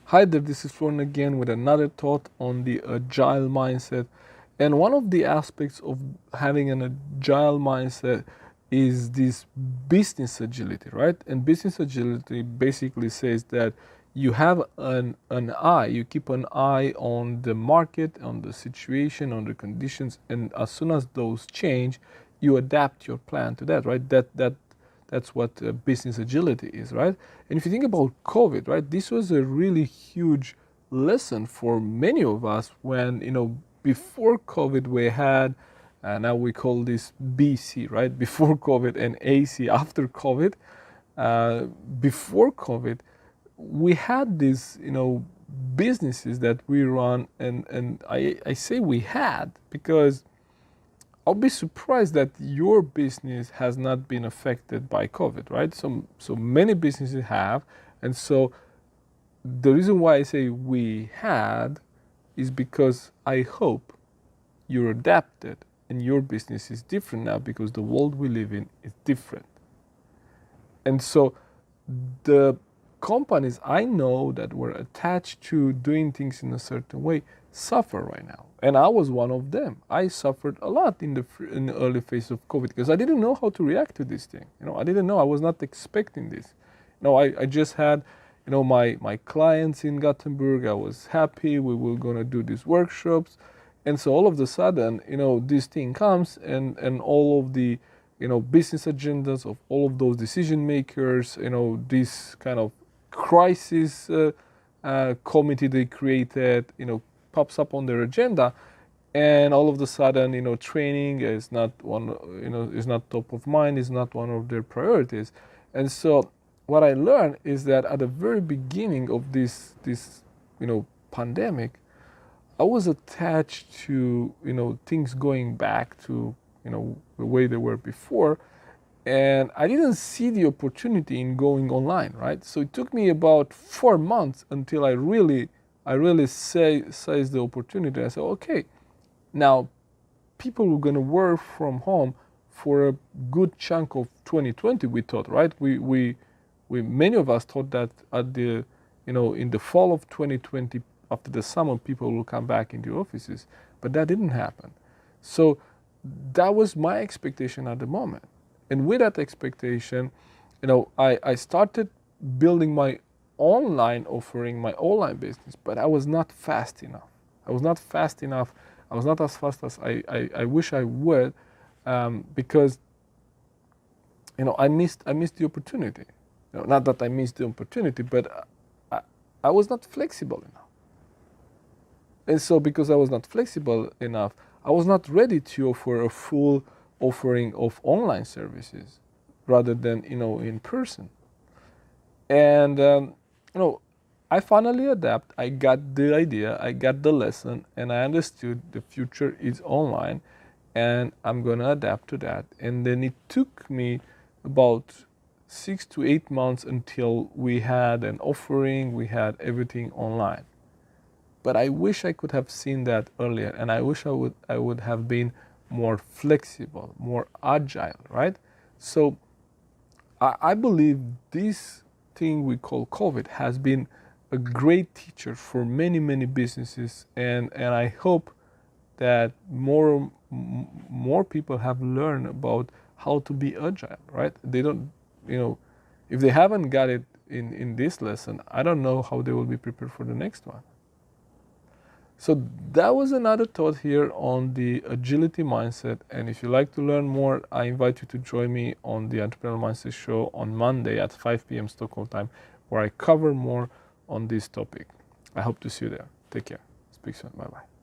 Hi there, this is Florin again with another thought on the agile mindset. And one of the aspects of having an agile mindset is this business agility, right? And business agility basically says that you have an eye, you keep an eye on the market, on the situation, on the conditions, and as soon as those change, you adapt your plan to that, right? That's what business agility is, right? And if you think about COVID, right, this was a really huge lesson for many of us when, before COVID we had, now we call this BC, right? Before COVID and AC after COVID. Uh, Before COVID, we had these, businesses that we run, and I say we had because I'll be surprised that your business has not been affected by COVID, right? So many businesses have, and so the reason why I say we had is because I hope you're adapted and your business is different now because the world we live in is different. And so the companies I know that were attached to doing things in a certain way suffer right now. And I was one of them. I suffered a lot in the early phase of COVID because I didn't know how to react to this thing. I didn't know. I was not expecting this. I just had, my clients in Gothenburg. I was happy. We were going to do these workshops. And so all of a sudden, this thing comes and all of the, business agendas of all of those decision makers, this kind of crisis committee they created, pops up on their agenda, and all of a sudden, training is not is not top of mind, is not one of their priorities. And so what I learned is that at the very beginning of this pandemic, I was attached to things going back to the way they were before, and I didn't see the opportunity in going online, right? So it took me about 4 months until I really seized the opportunity. I said, okay, now people were going to work from home for a good chunk of 2020. We thought, right? We many of us thought that at the in the fall of 2020, after the summer, people will come back into offices, but that didn't happen. So that was my expectation at the moment. And with that expectation, I started building my online offering, my online business, but I was not fast enough. I was not fast enough. I was not as fast as I wish I would, because I missed the opportunity. Not that I missed the opportunity, but I was not flexible enough. And so because I was not flexible enough, I was not ready to offer a full offering of online services rather than, in person. And, I finally adapt. I got the idea, I got the lesson, and I understood the future is online, and I'm going to adapt to that. And then it took me about 6 to 8 months until we had an offering, we had everything online. But I wish I could have seen that earlier, and I wish I would have been more flexible, more agile, right? So I believe this thing we call COVID has been a great teacher for many, many businesses, and I hope that more people have learned about how to be agile, right? They don't, if they haven't got it in this lesson, I don't know how they will be prepared for the next one. So that was another thought here on the agility mindset. And if you'd like to learn more, I invite you to join me on the Entrepreneurial Mindset Show on Monday at 5 p.m. Stockholm time, where I cover more on this topic. I hope to see you there. Take care. Speak soon. Bye-bye.